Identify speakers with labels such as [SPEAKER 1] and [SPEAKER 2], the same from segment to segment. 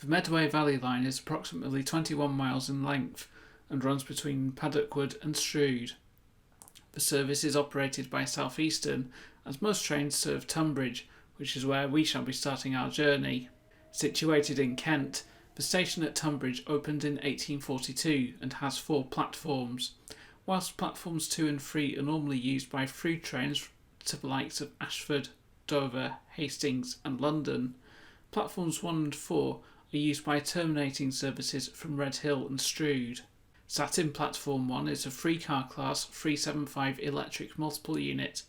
[SPEAKER 1] The Medway Valley Line is approximately 21 miles in length and runs between Paddock Wood and Strood. The service is operated by South Eastern, as most trains serve Tunbridge, which is where we shall be starting our journey. Situated in Kent, the station at Tunbridge opened in 1842 and has 4 platforms. Whilst platforms 2 and 3 are normally used by through trains to the likes of Ashford, Dover, Hastings and London, platforms 1 and 4 are used by terminating services from Redhill and Strood. Sat in platform 1 is a 3-car class 375 electric multiple unit.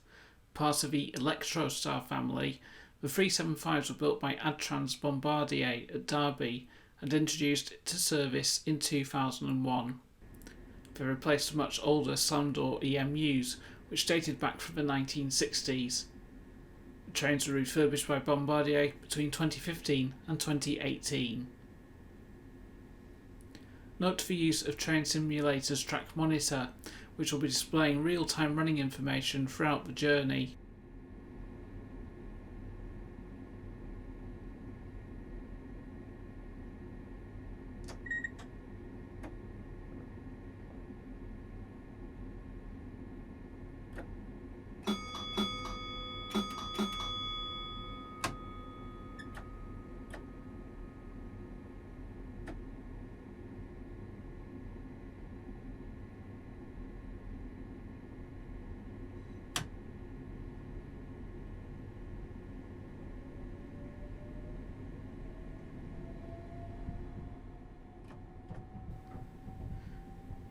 [SPEAKER 1] Part of the Electrostar family, the 375s were built by Adtrans Bombardier at Derby and introduced to service in 2001. They replaced the much older slam-door EMUs, which dated back from the 1960s. The trains were refurbished by Bombardier between 2015 and 2018. Note the use of Train Simulator's Track Monitor, which will be displaying real-time running information throughout the journey.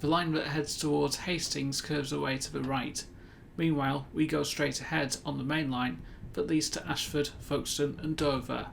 [SPEAKER 1] The line that heads towards Hastings curves away to the right. Meanwhile, we go straight ahead on the main line that leads to Ashford, Cuxton and Dover.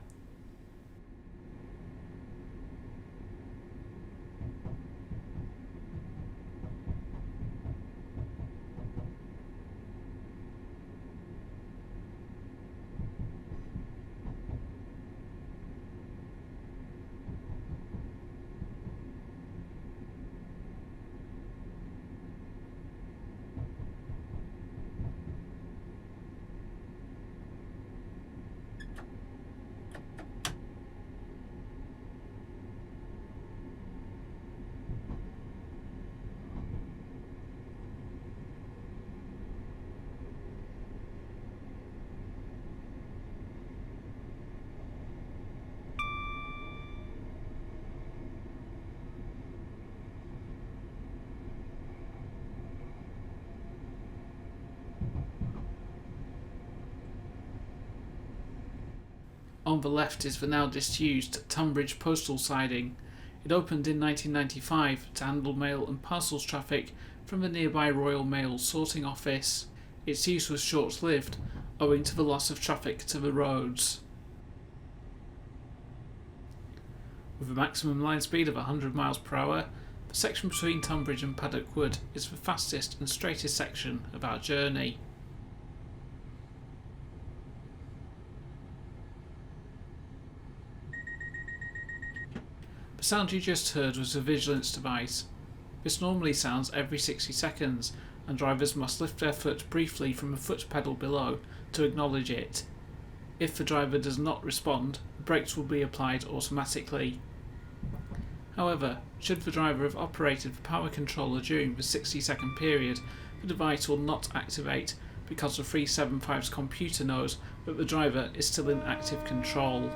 [SPEAKER 1] On the left is the now disused Tunbridge postal siding. It opened in 1995 to handle mail and parcels traffic from the nearby Royal Mail sorting office. Its use was short-lived, owing to the loss of traffic to the roads. With a maximum line speed of 100 miles per hour, the section between Tunbridge and Paddock Wood is the fastest and straightest section of our journey. The sound you just heard was a vigilance device. This normally sounds every 60 seconds, and drivers must lift their foot briefly from the foot pedal below to acknowledge it. If the driver does not respond, the brakes will be applied automatically. However, should the driver have operated the power controller during the 60-second period, the device will not activate because the 375's computer knows that the driver is still in active control.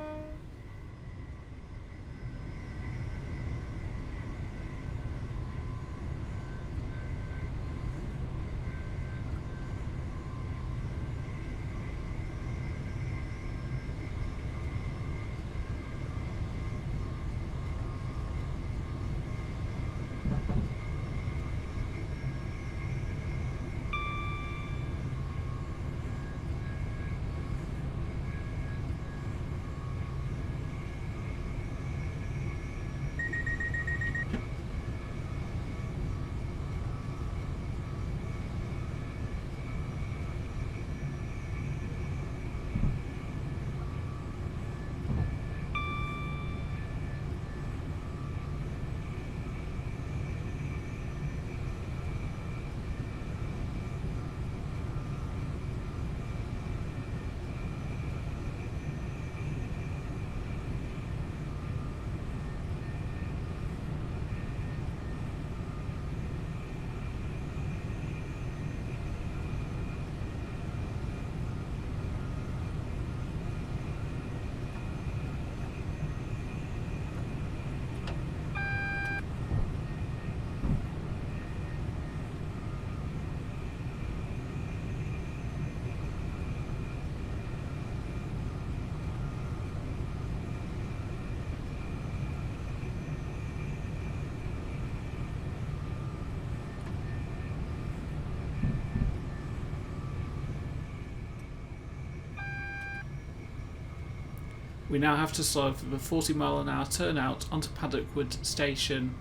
[SPEAKER 1] We now have to slow for the 40 mph turnout onto Paddock Wood station.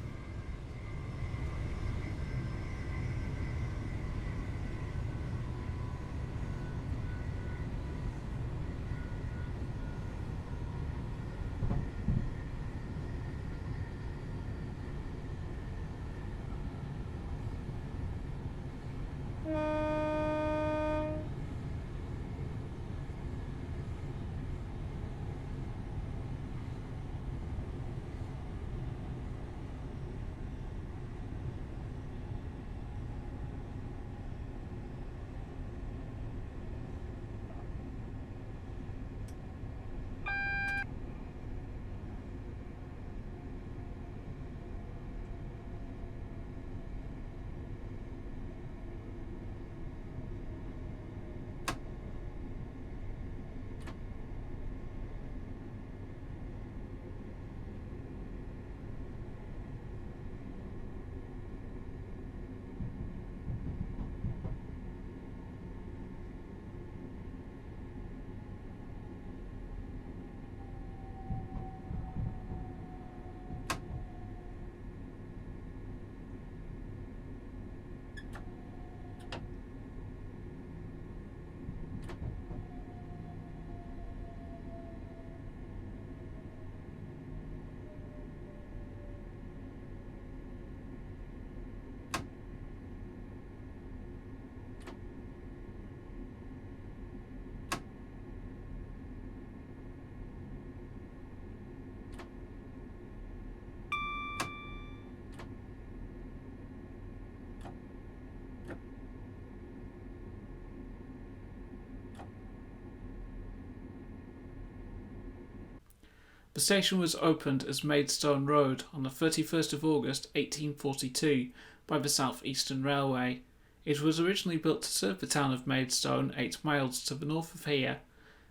[SPEAKER 1] The station was opened as Maidstone Road on the 31st of August 1842 by the South Eastern Railway. It was originally built to serve the town of Maidstone 8 miles to the north of here.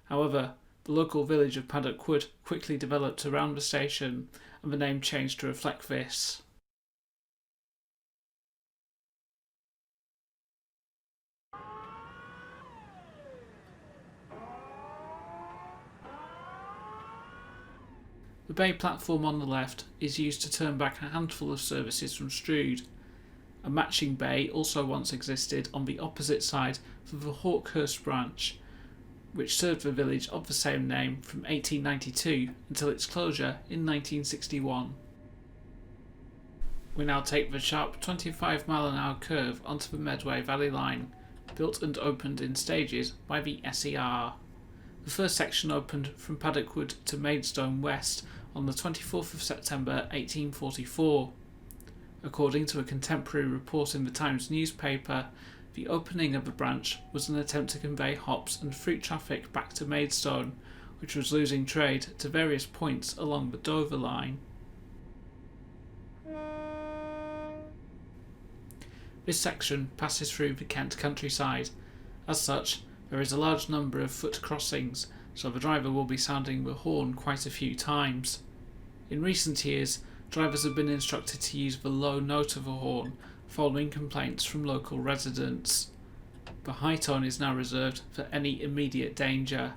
[SPEAKER 1] However, the local village of Paddock Wood quickly developed around the station and the name changed to reflect this. The bay platform on the left is used to turn back a handful of services from Strood. A matching bay also once existed on the opposite side for the Hawkhurst branch, which served the village of the same name from 1892 until its closure in 1961. We now take the sharp 25 mph curve onto the Medway Valley Line, built and opened in stages by the SER. The first section opened from Paddock Wood to Maidstone West on the 24th of September 1844. According to a contemporary report in the Times newspaper, the opening of the branch was an attempt to convey hops and fruit traffic back to Maidstone, which was losing trade to various points along the Dover line. This section passes through the Kent countryside. As such, there is a large number of foot crossings, so the driver will be sounding the horn quite a few times. In recent years, drivers have been instructed to use the low note of a horn, following complaints from local residents. The high tone is now reserved for any immediate danger.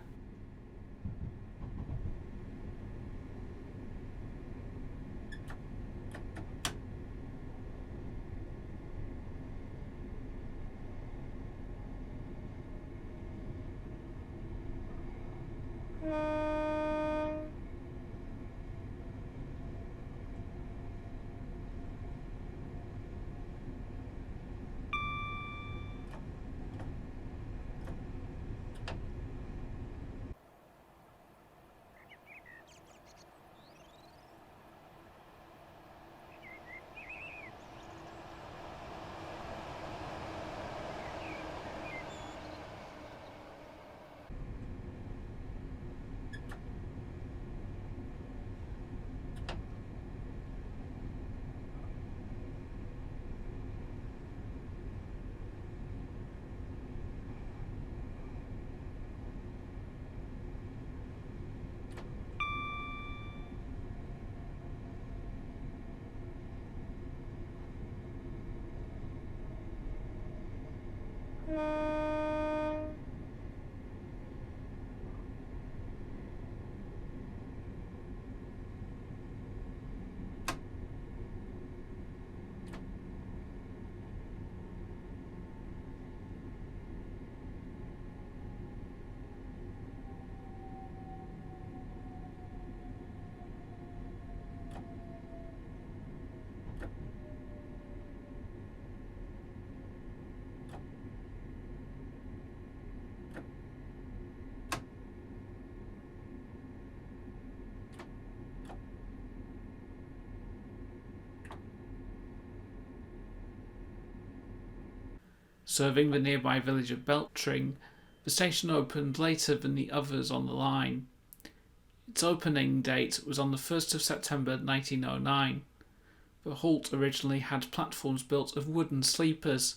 [SPEAKER 1] Serving the nearby village of Beltring, the station opened later than the others on the line. Its opening date was on the 1st of September 1909. The halt originally had platforms built of wooden sleepers.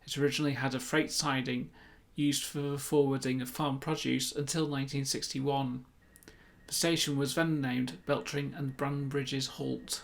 [SPEAKER 1] It originally had a freight siding used for the forwarding of farm produce until 1961. The station was then named Beltring and Bridge's Halt.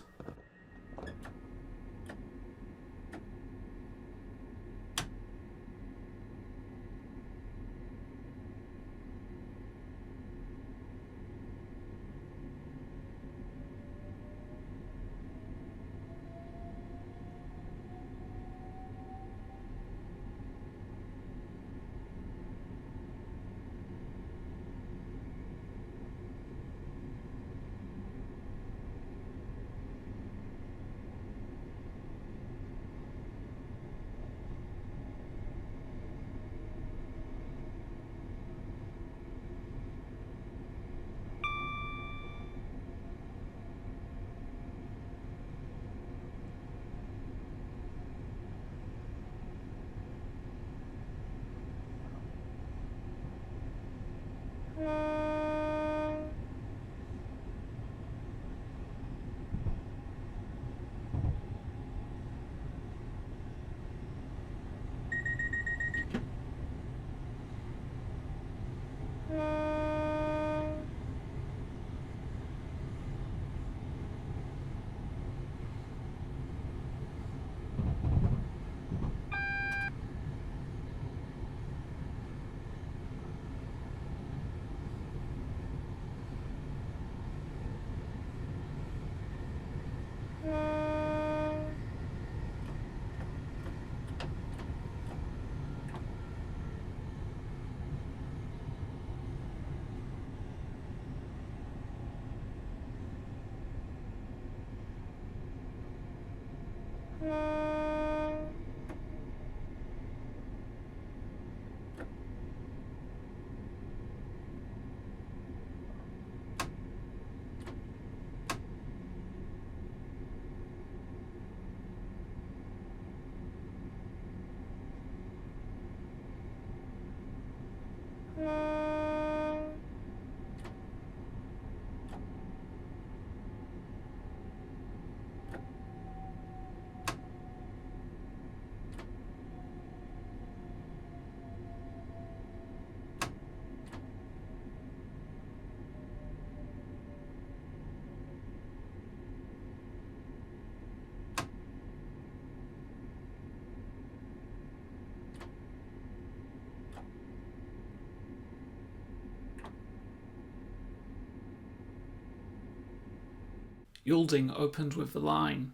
[SPEAKER 1] Yaldring opened with the line.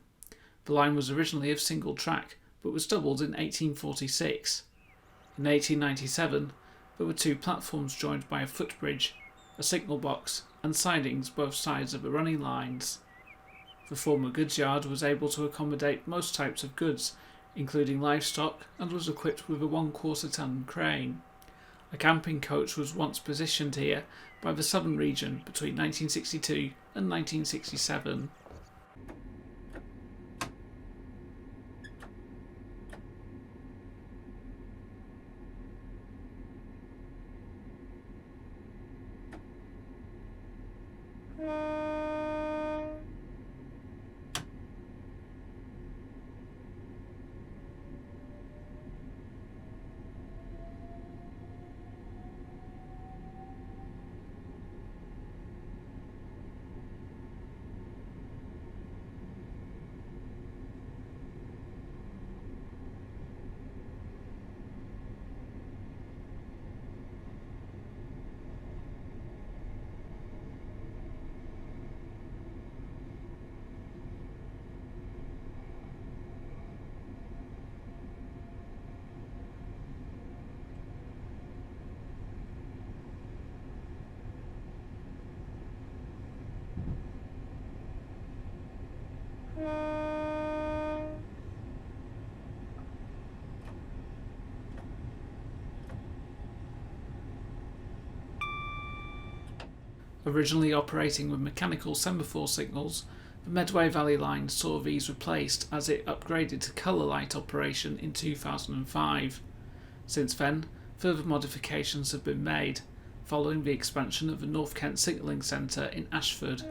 [SPEAKER 1] The line was originally of single track, but was doubled in 1846. In 1897, there were two platforms joined by a footbridge, a signal box, and sidings both sides of the running lines. The former goods yard was able to accommodate most types of goods, including livestock, and was equipped with a 1/4 ton crane. A camping coach was once positioned here by the Southern Region between 1962 and 1967. Originally operating with mechanical semaphore signals, the Medway Valley Line saw these replaced as it upgraded to colour light operation in 2005. Since then, further modifications have been made, following the expansion of the North Kent Signalling Centre in Ashford.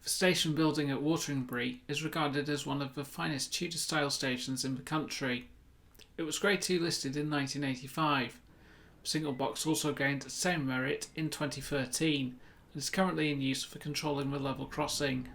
[SPEAKER 1] The station building at Wateringbury is regarded as one of the finest Tudor-style stations in the country. It was Grade 2 listed in 1985. The single box also gained the same merit in 2013 and is currently in use for controlling the level crossing.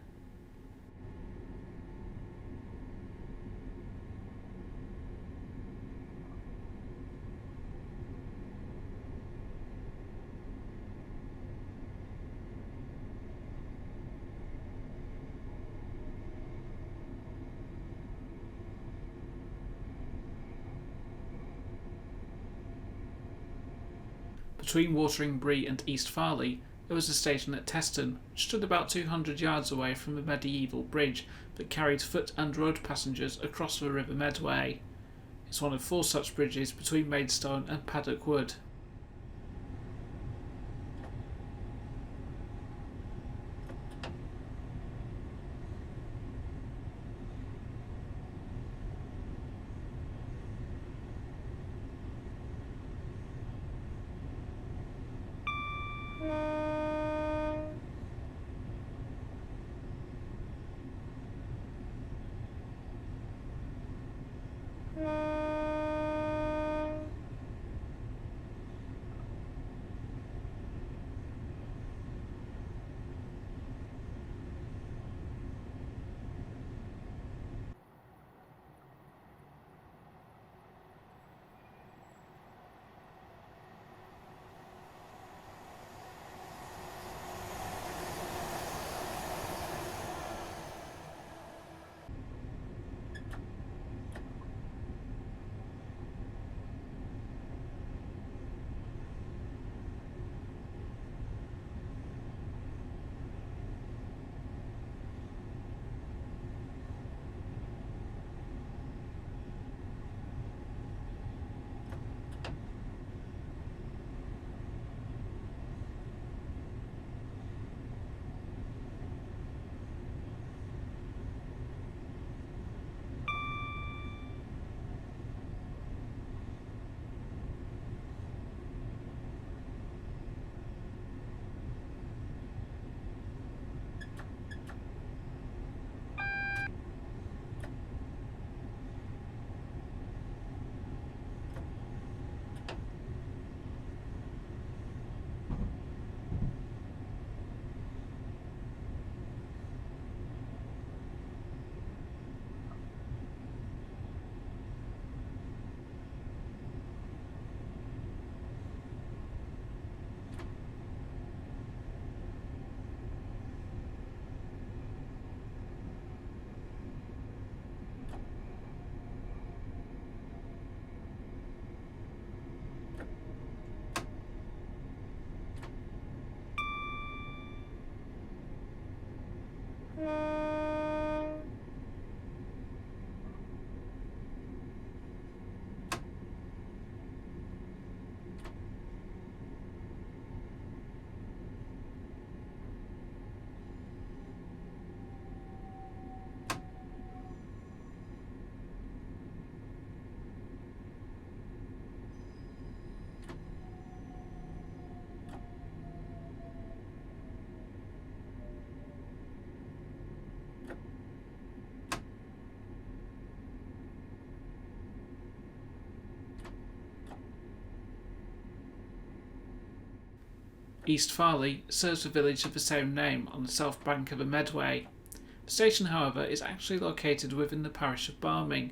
[SPEAKER 1] Between Wateringbury and East Farleigh, there was a station at Teston, which stood about 200 yards away from the medieval bridge that carried foot and road passengers across the River Medway. It's one of 4 such bridges between Maidstone and Paddock Wood. East Farleigh serves the village of the same name on the south bank of the Medway. The station, however, is actually located within the parish of Barming.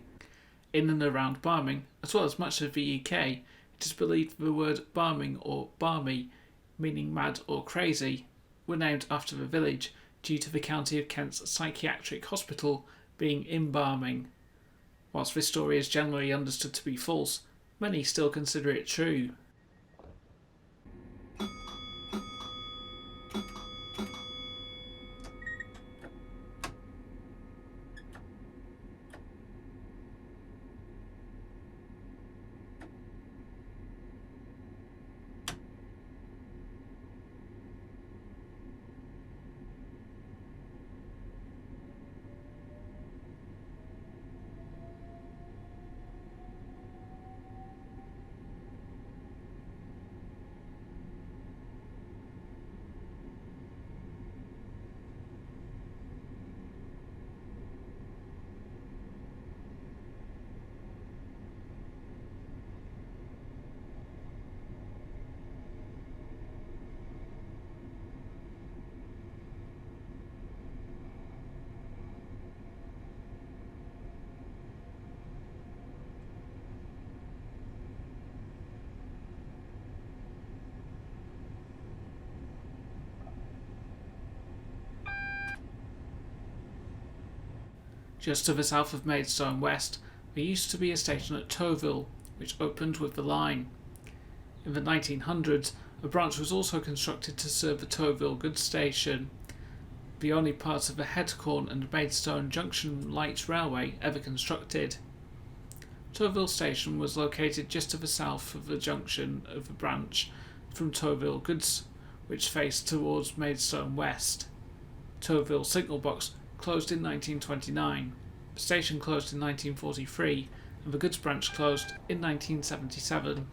[SPEAKER 1] In and around Barming, as well as much of the UK, it is believed the word Barming or Barmy, meaning mad or crazy, were named after the village due to the County of Kent's psychiatric hospital being in Barming. Whilst this story is generally understood to be false, many still consider it true. Just to the south of Maidstone West, there used to be a station at Toville, which opened with the line. In the 1900s, a branch was also constructed to serve the Toville goods station, the only part of the Headcorn and Maidstone Junction Light Railway ever constructed. Toville Station was located just to the south of the junction of the branch from Toville Goods, which faced towards Maidstone West. Toville Signal Box closed in 1929, the station closed in 1943, and the goods branch closed in 1977.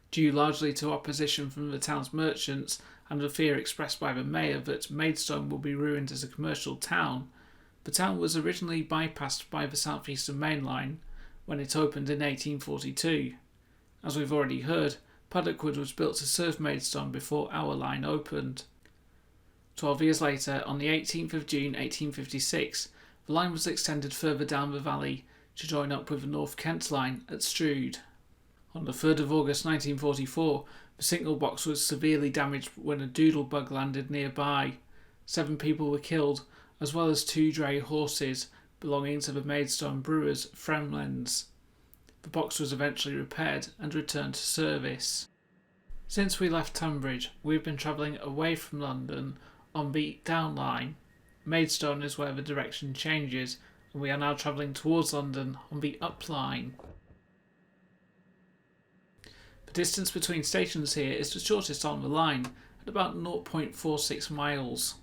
[SPEAKER 1] Due largely to opposition from the town's merchants and the fear expressed by the mayor that Maidstone will be ruined as a commercial town, the town was originally bypassed by the South Eastern Main Line when it opened in 1842. As we've already heard, Paddock Wood was built to serve Maidstone before our line opened. 12 years later, on the 18th of June 1856, the line was extended further down the valley to join up with the North Kent line at Strood. On the 3rd of August 1944, the signal box was severely damaged when a doodlebug landed nearby. 7 people were killed, as well as 2 dray horses belonging to the Maidstone brewers Fremlens. The box was eventually repaired and returned to service. Since we left Tunbridge, we've been travelling away from London on the down line. Maidstone is where the direction changes, and we are now travelling towards London on the Up Line. The distance between stations here is the shortest on the line, at about 0.46 miles.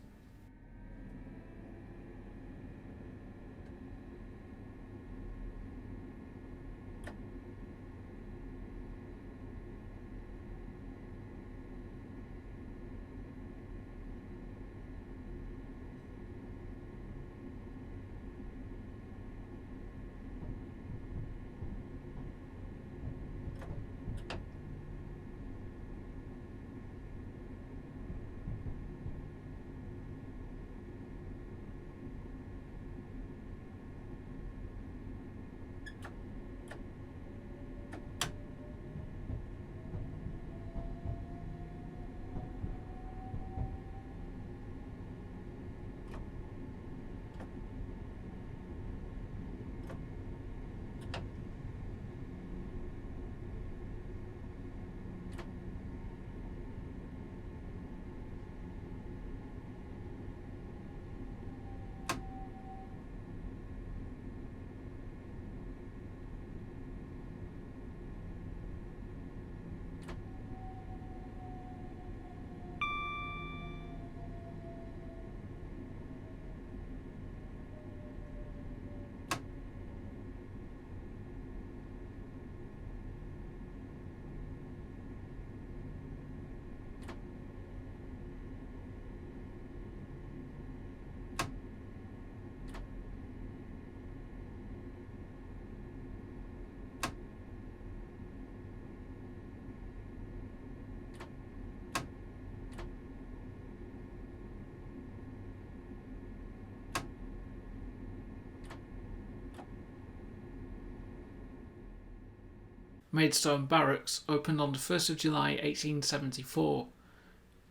[SPEAKER 1] Maidstone Barracks opened on the 1st of July 1874.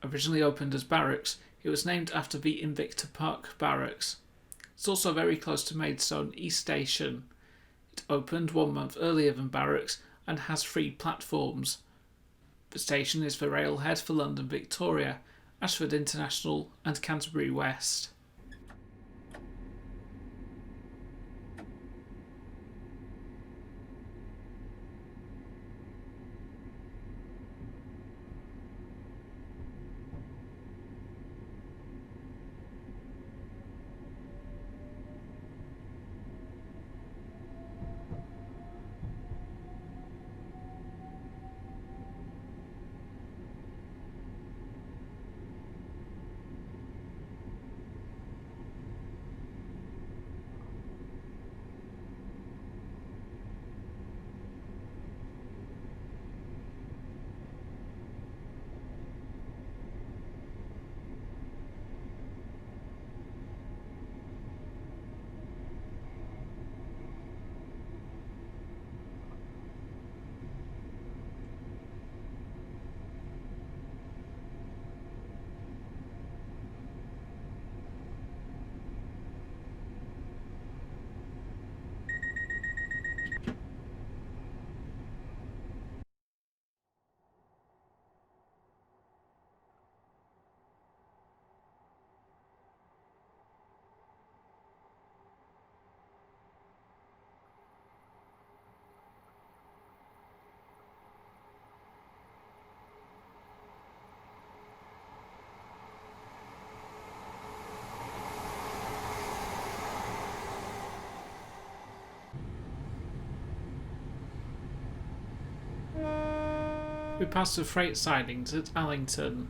[SPEAKER 1] Originally opened as barracks, it was named after the Invicta Park Barracks. It's also very close to Maidstone East Station. It opened 1 month earlier than barracks and has 3 platforms. The station is the railhead for London Victoria, Ashford International and Canterbury West. We passed the freight sidings at Allington.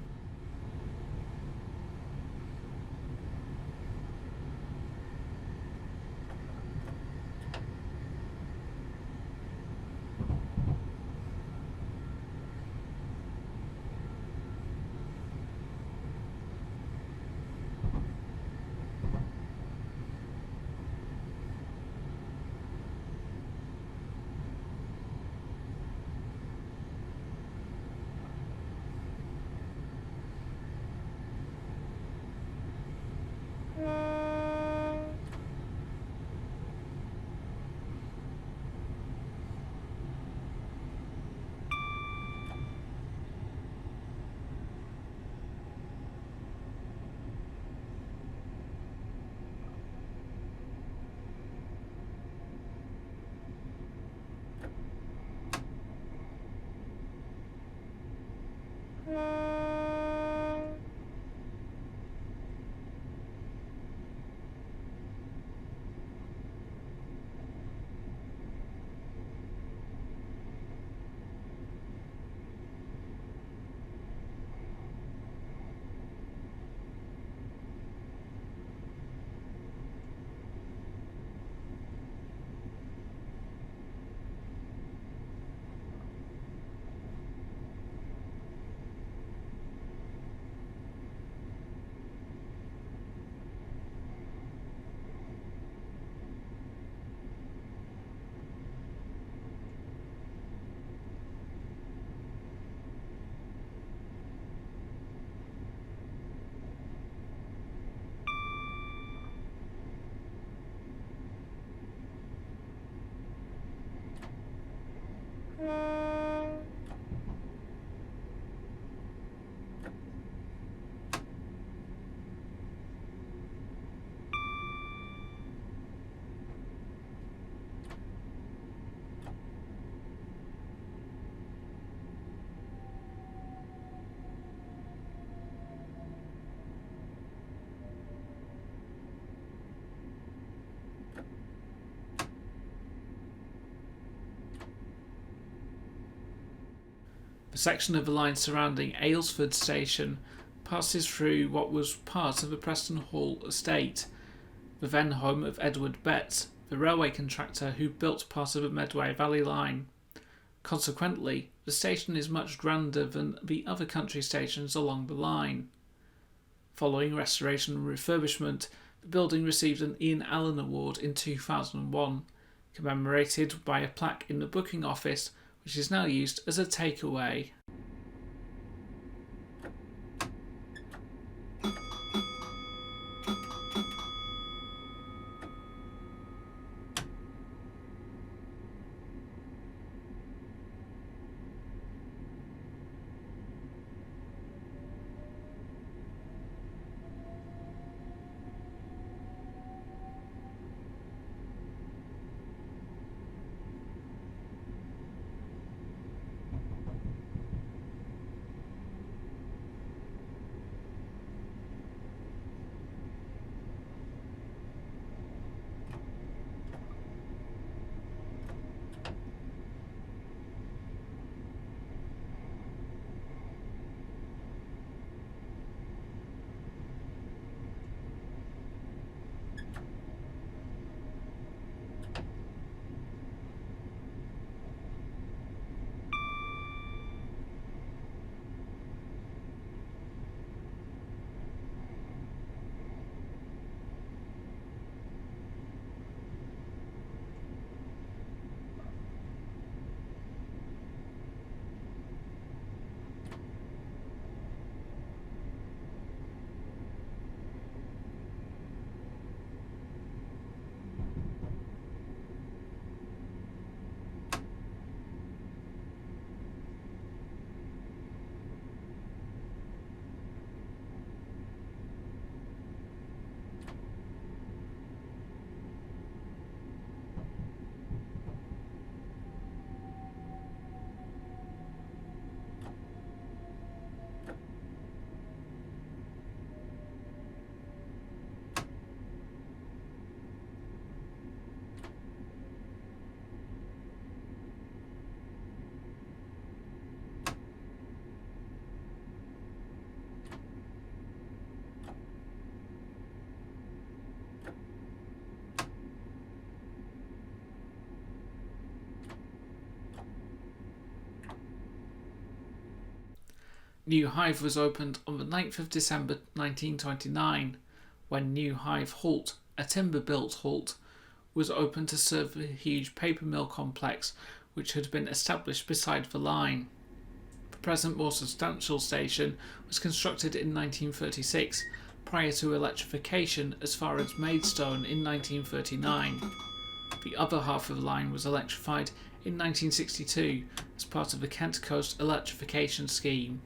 [SPEAKER 1] The section of the line surrounding Aylesford station passes through what was part of the Preston Hall estate, the then home of Edward Betts, the railway contractor who built part of the Medway Valley Line. Consequently, the station is much grander than the other country stations along the line. Following restoration and refurbishment, the building received an Ian Allen Award in 2001, commemorated by a plaque in the booking office, which is now used as a takeaway. New Hythe was opened on the 9th of December 1929, when New Hythe Halt, a timber-built halt, was opened to serve the huge paper mill complex which had been established beside the line. The present more substantial station was constructed in 1936, prior to electrification as far as Maidstone in 1939. The other half of the line was electrified in 1962 as part of the Kent Coast electrification scheme.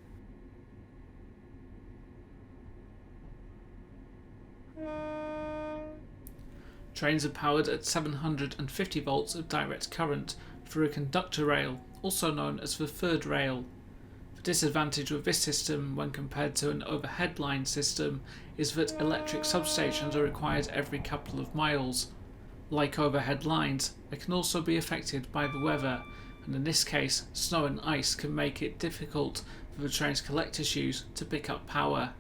[SPEAKER 1] Trains are powered at 750 volts of direct current through a conductor rail, also known as the third rail. The disadvantage with this system when compared to an overhead line system is that electric substations are required every couple of miles. Like overhead lines, they can also be affected by the weather, and in this case, snow and ice can make it difficult for the train's collector shoes to pick up power.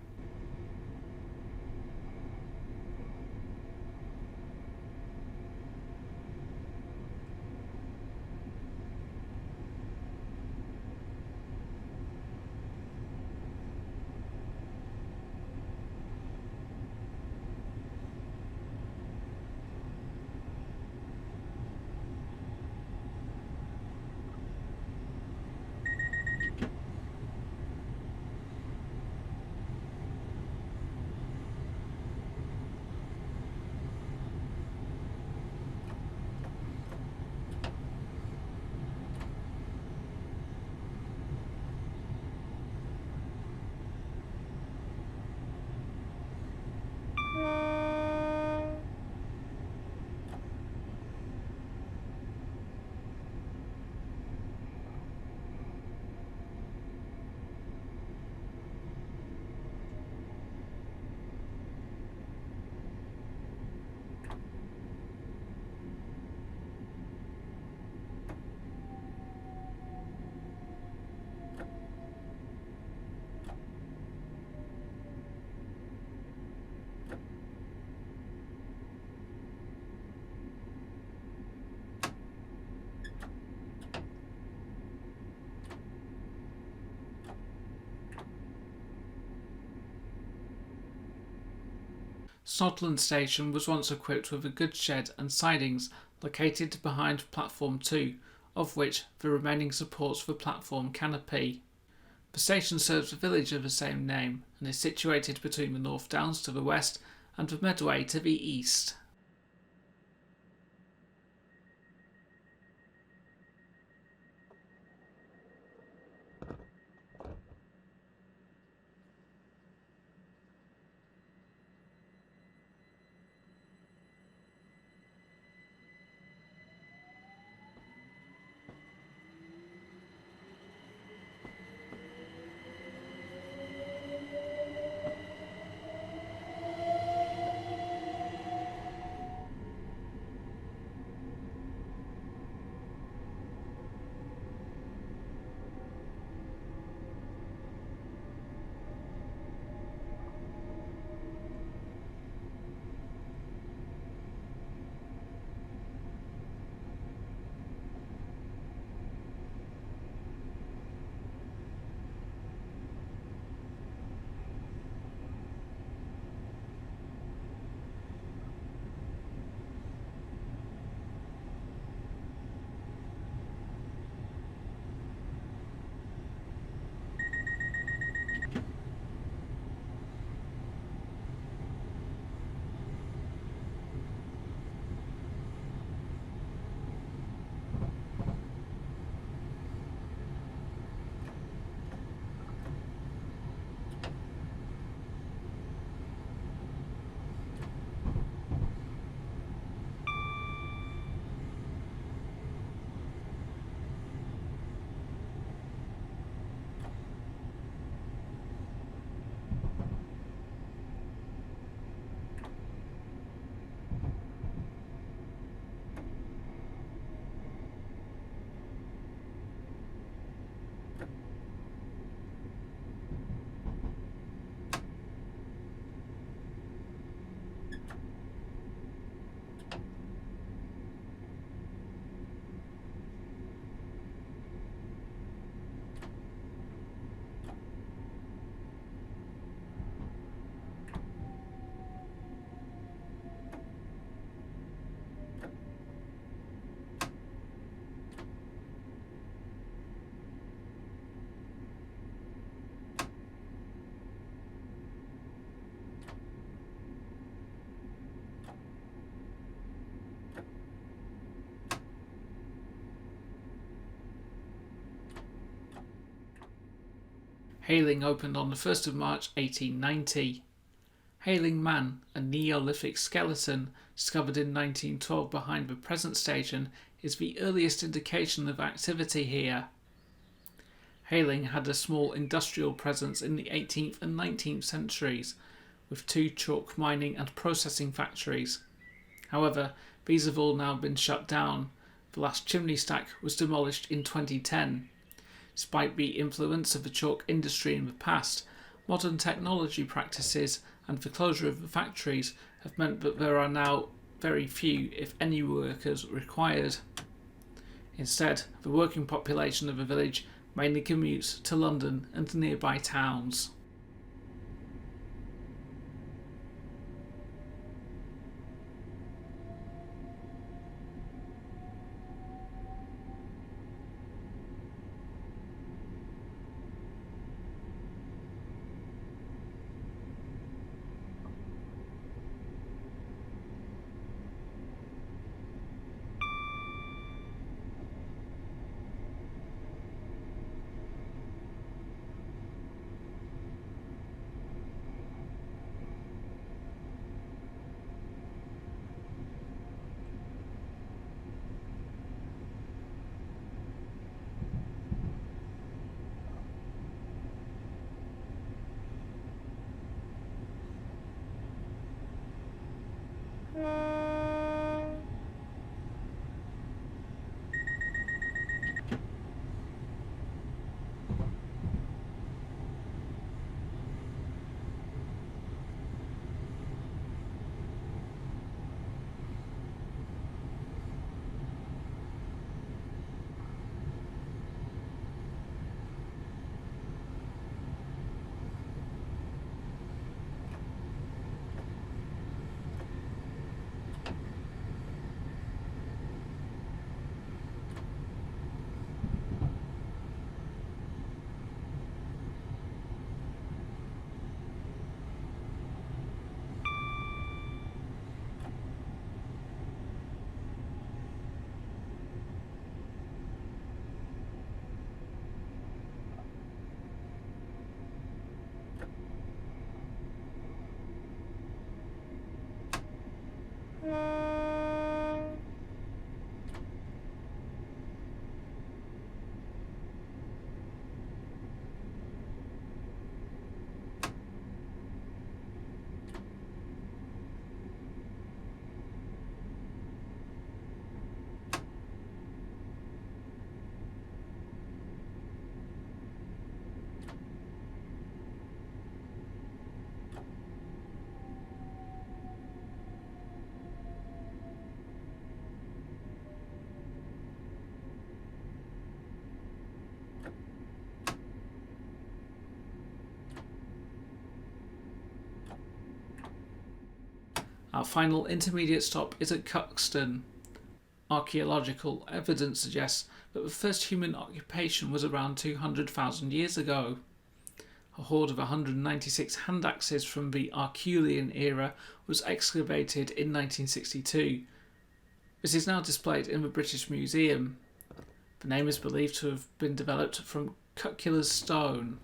[SPEAKER 1] Snodland station was once equipped with a goods shed and sidings located behind platform 2, of which the remaining supports the platform canopy. The station serves the village of the same name and is situated between the North Downs to the west and the Medway to the east. Halling opened on the 1st of March 1890. Halling Man, a Neolithic skeleton discovered in 1912 behind the present station, is the earliest indication of activity here. Halling had a small industrial presence in the 18th and 19th centuries, with 2 chalk mining and processing factories. However, these have all now been shut down. The last chimney stack was demolished in 2010. Despite the influence of the chalk industry in the past, modern technology practices and the closure of the factories have meant that there are now very few, if any, workers required. Instead, the working population of the village mainly commutes to London and nearby towns. Our final intermediate stop is at Cuxton. Archaeological evidence suggests that the first human occupation was around 200,000 years ago. A hoard of 196 hand axes from the Acheulean era was excavated in 1962. This is now displayed in the British Museum. The name is believed to have been developed from Cucullar's stone.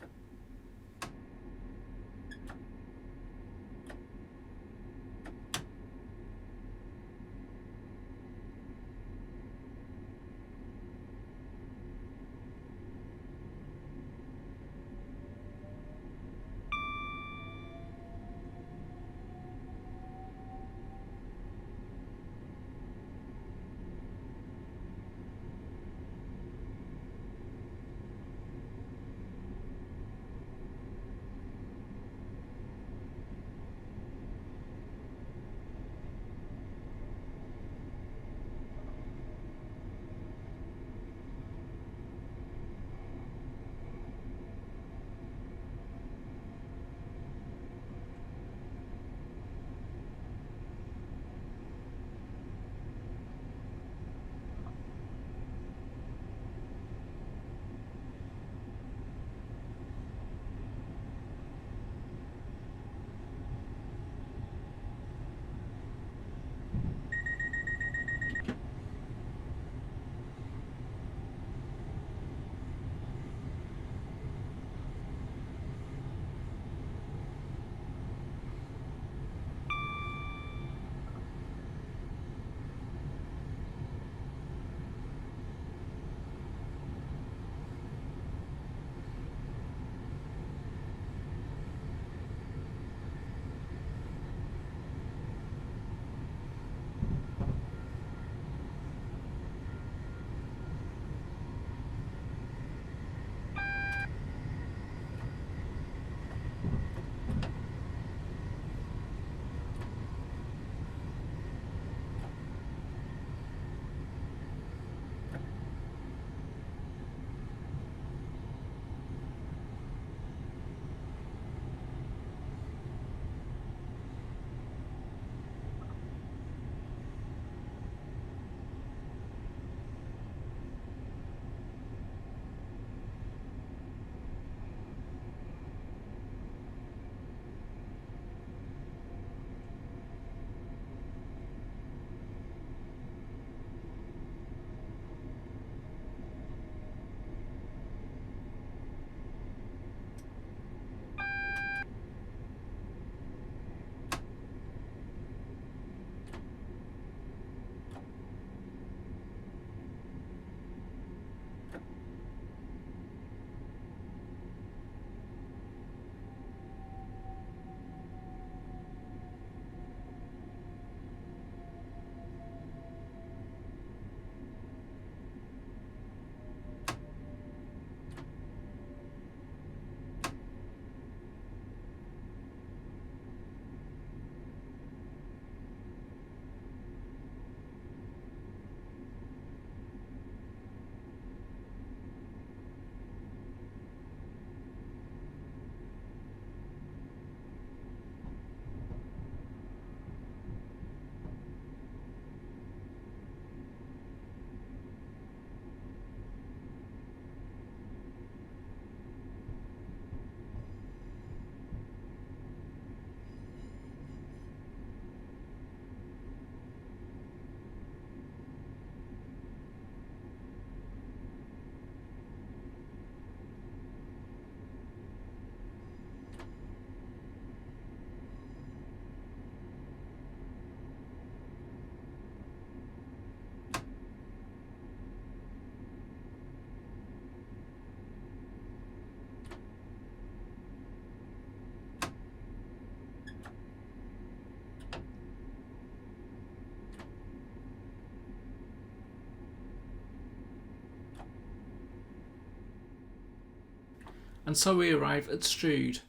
[SPEAKER 1] And so we arrive at Strood.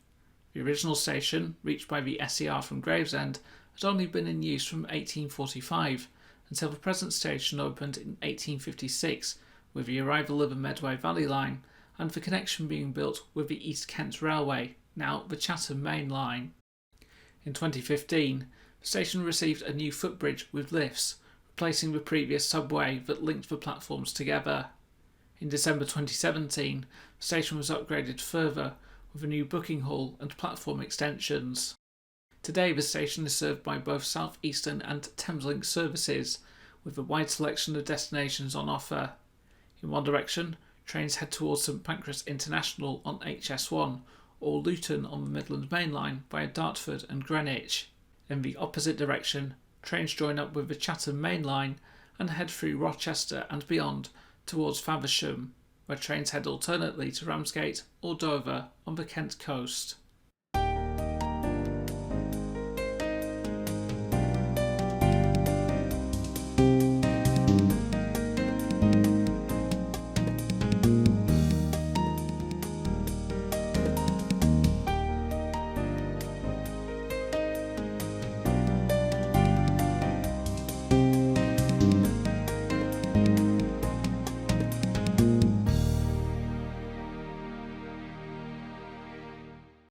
[SPEAKER 1] The original station, reached by the SER from Gravesend, had only been in use from 1845 until the present station opened in 1856 with the arrival of the Medway Valley Line and the connection being built with the East Kent Railway, now the Chatham Main Line. In 2015, The station received a new footbridge with lifts, replacing the previous subway that linked the platforms together. In December 2017, the station was upgraded further with a new booking hall and platform extensions. Today the station is served by both South Eastern and Thameslink services, with a wide selection of destinations on offer. In one direction, trains head towards St Pancras International on HS1 or Luton on the Midland Main Line via Dartford and Greenwich. In the opposite direction, trains join up with the Chatham Main Line and head through Rochester and beyond towards Faversham, where trains head alternately to Ramsgate or Dover on the Kent coast.